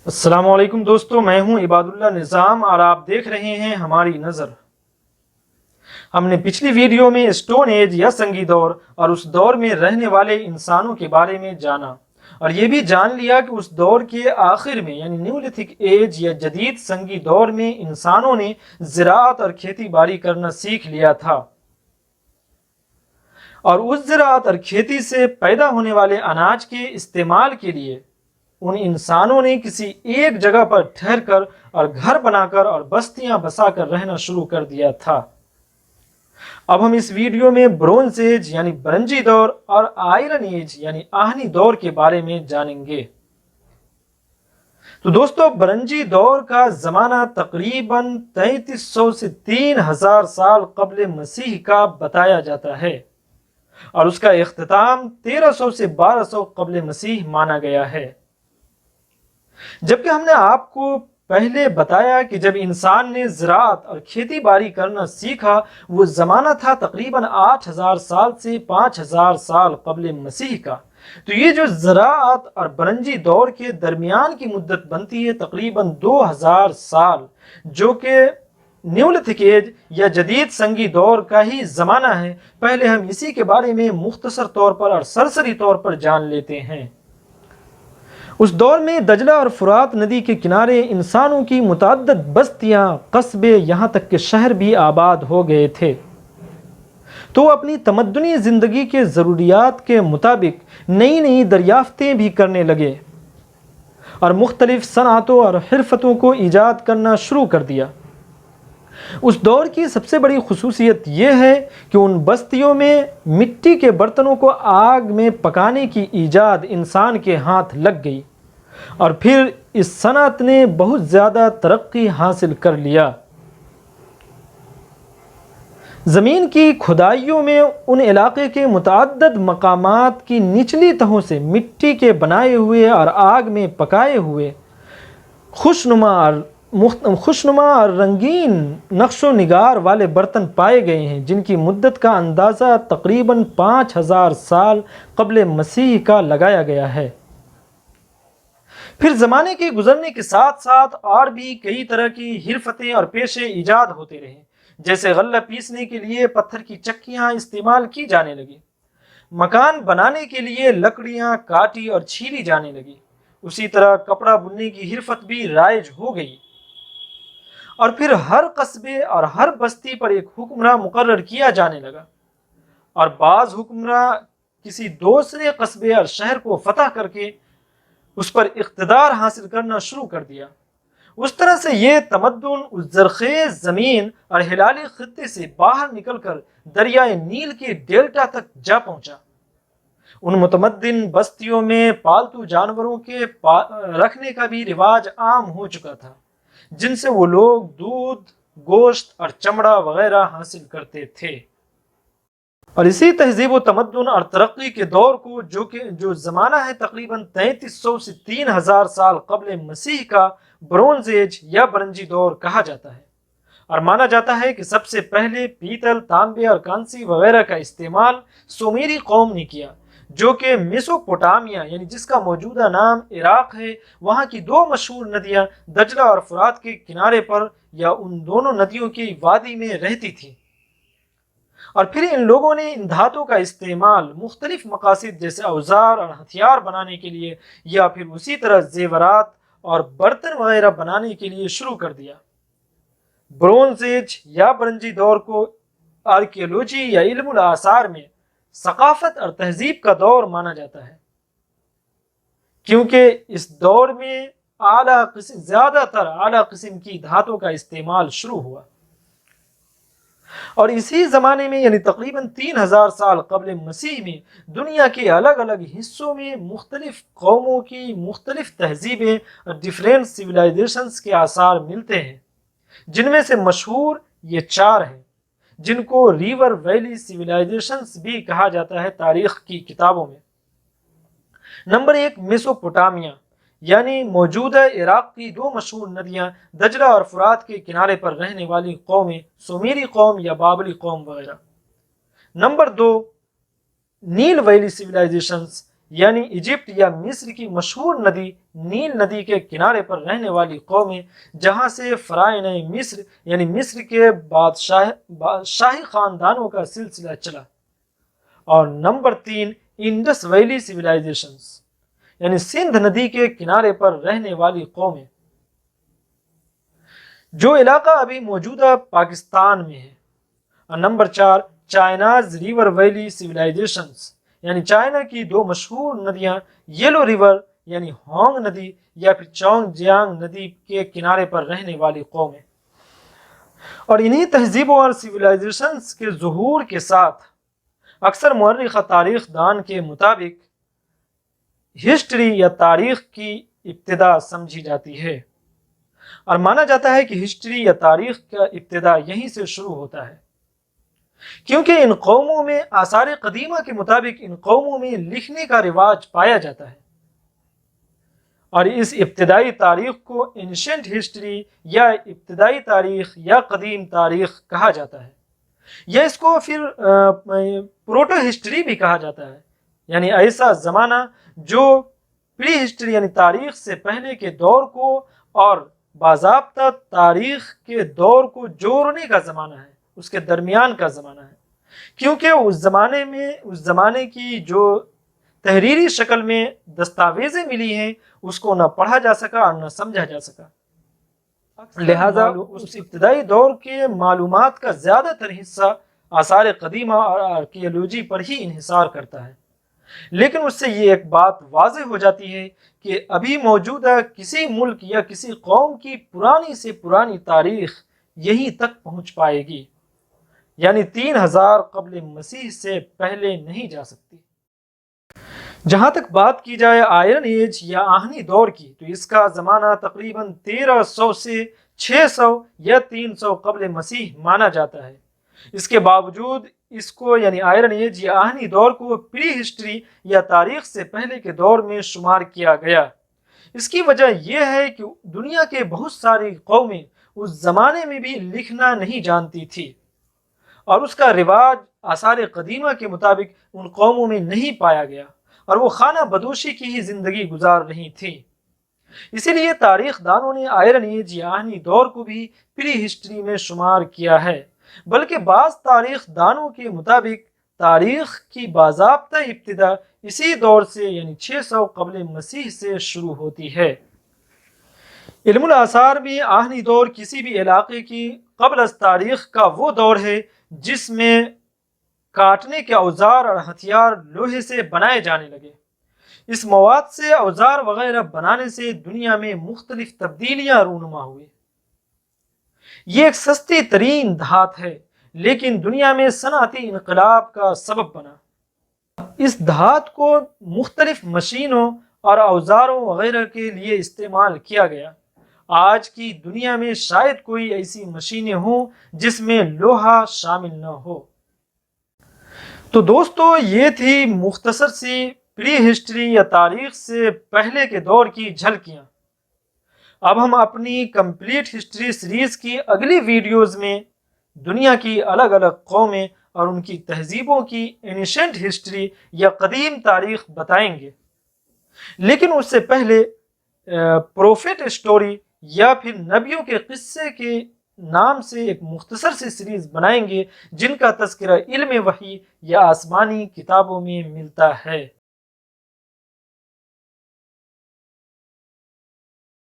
السلام علیکم دوستو، میں ہوں عباد اللہ نظام اور آپ دیکھ رہے ہیں ہماری نظر۔ ہم نے پچھلی ویڈیو میں اسٹون ایج یا سنگی دور اور اس دور میں رہنے والے انسانوں کے بارے میں جانا، اور یہ بھی جان لیا کہ اس دور کے آخر میں یعنی نیولتھک ایج یا جدید سنگی دور میں انسانوں نے زراعت اور کھیتی باڑی کرنا سیکھ لیا تھا، اور اس زراعت اور کھیتی سے پیدا ہونے والے اناج کے استعمال کے لیے ان انسانوں نے کسی ایک جگہ پر ٹھہر کر اور گھر بنا کر اور بستیاں بسا کر رہنا شروع کر دیا تھا۔ اب ہم اس ویڈیو میں برونز ایج یعنی برنجی دور اور آئرن ایج یعنی آہنی دور کے بارے میں جانیں گے۔ تو دوستو، برنجی دور کا زمانہ تقریباً 3300 سے 3000 سال قبل مسیح کا بتایا جاتا ہے، اور اس کا اختتام 1300 سے 1200 قبل مسیح مانا گیا ہے۔ جبکہ ہم نے آپ کو پہلے بتایا کہ جب انسان نے زراعت اور کھیتی باڑی کرنا سیکھا، وہ زمانہ تھا تقریباً 8000 سال سے 5000 سال قبل مسیح کا۔ تو یہ جو زراعت اور برنجی دور کے درمیان کی مدت بنتی ہے تقریباً 2000 سال، جو کہ نیولتھک ایج یا جدید سنگی دور کا ہی زمانہ ہے۔ پہلے ہم اسی کے بارے میں مختصر طور پر اور سرسری طور پر جان لیتے ہیں۔ اس دور میں دجلہ اور فرات ندی کے کنارے انسانوں کی متعدد بستیاں، قصبے، یہاں تک کہ شہر بھی آباد ہو گئے تھے۔ تو وہ اپنی تمدنی زندگی کے ضروریات کے مطابق نئی نئی دریافتیں بھی کرنے لگے اور مختلف صنعتوں اور حرفتوں کو ایجاد کرنا شروع کر دیا۔ اس دور کی سب سے بڑی خصوصیت یہ ہے کہ ان بستیوں میں مٹی کے برتنوں کو آگ میں پکانے کی ایجاد انسان کے ہاتھ لگ گئی، اور پھر اس صنعت نے بہت زیادہ ترقی حاصل کر لیا۔ زمین کی کھدائیوں میں ان علاقے کے متعدد مقامات کی نچلی تہوں سے مٹی کے بنائے ہوئے اور آگ میں پکائے ہوئے خوشنما اور رنگین نقش و نگار والے برتن پائے گئے ہیں، جن کی مدت کا اندازہ تقریباً 5000 سال قبل مسیح کا لگایا گیا ہے۔ پھر زمانے کے گزرنے کے ساتھ ساتھ اور بھی کئی طرح کی حرفتیں اور پیشے ایجاد ہوتے رہے، جیسے غلہ پیسنے کے لیے پتھر کی چکیاں استعمال کی جانے لگی، مکان بنانے کے لیے لکڑیاں کاٹی اور چھیلی جانے لگی، اسی طرح کپڑا بننے کی حرفت بھی رائج ہو گئی، اور پھر ہر قصبے اور ہر بستی پر ایک حکمراں مقرر کیا جانے لگا، اور بعض حکمراں کسی دوسرے قصبے اور شہر کو فتح کر کے اس پر اقتدار حاصل کرنا شروع کر دیا۔ اس طرح سے یہ تمدن اس زرخیز زمین اور ہلالی خطے سے باہر نکل کر دریائے نیل کے ڈیلٹا تک جا پہنچا۔ ان متمدن بستیوں میں پالتو جانوروں کے رکھنے کا بھی رواج عام ہو چکا تھا، جن سے وہ لوگ دودھ، گوشت اور چمڑا وغیرہ حاصل کرتے تھے۔ اور اسی تہذیب و تمدن اور ترقی کے دور کو جو زمانہ ہے تقریباً 3300 سے 3000 سال قبل مسیح کا برونز ایج یا برنجی دور کہا جاتا ہے، اور مانا جاتا ہے کہ سب سے پہلے پیتل، تانبے اور کانسی وغیرہ کا استعمال سومیری قوم نے کیا، جو کہ میسوپوٹامیا یعنی جس کا موجودہ نام عراق ہے، وہاں کی دو مشہور ندیاں دجلہ اور فرات کے کنارے پر یا ان دونوں ندیوں کی وادی میں رہتی تھی۔ اور پھر ان لوگوں نے ان دھاتوں کا استعمال مختلف مقاصد جیسے اوزار اور ہتھیار بنانے کے لیے یا پھر اسی طرح زیورات اور برتن وغیرہ بنانے کے لیے شروع کر دیا۔ برونز ایج یا برنجی دور کو آرکیولوجی یا علم الآثار میں ثقافت اور تہذیب کا دور مانا جاتا ہے، کیونکہ اس دور میں زیادہ تر اعلیٰ قسم کی دھاتوں کا استعمال شروع ہوا، اور اسی زمانے میں یعنی تقریباً 3000 سال قبل مسیح میں دنیا کے الگ الگ حصوں میں مختلف قوموں کی مختلف تہذیبیں اور ڈیفرنٹ سویلائزیشنز کے آثار ملتے ہیں، جن میں سے مشہور یہ 4 ہیں، جن کو ریور ویلی سویلائزیشنز بھی کہا جاتا ہے تاریخ کی کتابوں میں۔ نمبر 1 میسوپوٹامیا، یعنی موجودہ عراق کی دو مشہور ندیاں دجلہ اور فرات کے کنارے پر رہنے والی قومیں سومیری قوم یا بابلی قوم وغیرہ۔ نمبر 2 نیل ویلی سویلائزیشنز، یعنی ایجپٹ یا مصر کی مشہور ندی نیل ندی کے کنارے پر رہنے والی قومیں، جہاں سے فرعونِ مصر یعنی مصر کے شاہی خاندانوں کا سلسلہ چلا۔ اور نمبر 3، انڈس ویلی سویلائزیشنز یعنی سندھ ندی کے کنارے پر رہنے والی قومیں، جو علاقہ ابھی موجودہ پاکستان میں ہے۔ اور number 4، China's river valley civilisations یعنی چائنا کی دو مشہور ندیاں یلو ریور یعنی ہانگ ندی یا پھر چونگ جیانگ ندی کے کنارے پر رہنے والی قومیں۔ اور انہی تہذیبوں اور سویلائزیشنز کے ظہور کے ساتھ اکثر مورخ تاریخ دان کے مطابق ہسٹری یا تاریخ کی ابتدا سمجھی جاتی ہے، اور مانا جاتا ہے کہ ہسٹری یا تاریخ کا ابتدا یہیں سے شروع ہوتا ہے، کیونکہ ان قوموں میں آثار قدیمہ کے مطابق ان قوموں میں لکھنے کا رواج پایا جاتا ہے، اور اس ابتدائی تاریخ کو اینشنٹ ہسٹری یا ابتدائی تاریخ یا قدیم تاریخ کہا جاتا ہے، یا اس کو پھر پروٹو ہسٹری بھی کہا جاتا ہے، یعنی ایسا زمانہ جو پری ہسٹری یعنی تاریخ سے پہلے کے دور کو اور باضابطہ تاریخ کے دور کو جوڑنے کا زمانہ ہے، اس کے درمیان کا زمانہ ہے، کیونکہ اس زمانے کی جو تحریری شکل میں دستاویزیں ملی ہیں اس کو نہ پڑھا جا سکا اور نہ سمجھا جا سکا، لہذا اس ابتدائی دور کے معلومات کا زیادہ تر حصہ آثار قدیمہ اور آرکیالوجی پر ہی انحصار کرتا ہے۔ لیکن اس سے یہ ایک بات واضح ہو جاتی ہے کہ ابھی موجودہ کسی ملک یا کسی قوم کی پرانی سے پرانی تاریخ یہیں تک پہنچ پائے گی، یعنی 3000 قبل مسیح سے پہلے نہیں جا سکتی۔ جہاں تک بات کی جائے آئرن ایج یا آہنی دور کی، تو اس کا زمانہ تقریباً 1300 سے 600 یا 300 قبل مسیح مانا جاتا ہے۔ اس کے باوجود اس کو یعنی آئرن ایج یا آہنی دور کو پری ہسٹری یا تاریخ سے پہلے کے دور میں شمار کیا گیا۔ اس کی وجہ یہ ہے کہ دنیا کے بہت ساری قومیں اس زمانے میں بھی لکھنا نہیں جانتی تھی، اور اس کا رواج آثار قدیمہ کے مطابق ان قوموں میں نہیں پایا گیا، اور وہ خانہ بدوشی کی ہی زندگی گزار رہی تھی۔ اسی لیے تاریخ دانوں نے آئرن ایج یا آہنی دور کو بھی پری ہسٹری میں شمار کیا ہے، بلکہ بعض تاریخ دانوں کے مطابق تاریخ کی باضابطہ ابتدا اسی دور سے یعنی 600 قبل مسیح سے شروع ہوتی ہے۔ علم الآثار میں آہنی دور کسی بھی علاقے کی قبل از تاریخ کا وہ دور ہے جس میں کاٹنے کے اوزار اور ہتھیار لوہے سے بنائے جانے لگے۔ اس مواد سے اوزار وغیرہ بنانے سے دنیا میں مختلف تبدیلیاں رونما ہوئی۔ یہ ایک سستی ترین دھات ہے، لیکن دنیا میں صنعتی انقلاب کا سبب بنا۔ اس دھات کو مختلف مشینوں اور اوزاروں وغیرہ کے لیے استعمال کیا گیا۔ آج کی دنیا میں شاید کوئی ایسی مشینیں ہوں جس میں لوہا شامل نہ ہو۔ تو دوستو، یہ تھی مختصر سی پری ہسٹری یا تاریخ سے پہلے کے دور کی جھلکیاں۔ اب ہم اپنی کمپلیٹ ہسٹری سیریز کی اگلی ویڈیوز میں دنیا کی الگ الگ قومیں اور ان کی تہذیبوں کی اینشنٹ ہسٹری یا قدیم تاریخ بتائیں گے، لیکن اس سے پہلے پروفیٹ اسٹوری یا پھر نبیوں کے قصے کے نام سے ایک مختصر سی سیریز بنائیں گے جن کا تذکرہ علم وحی یا آسمانی کتابوں میں ملتا ہے۔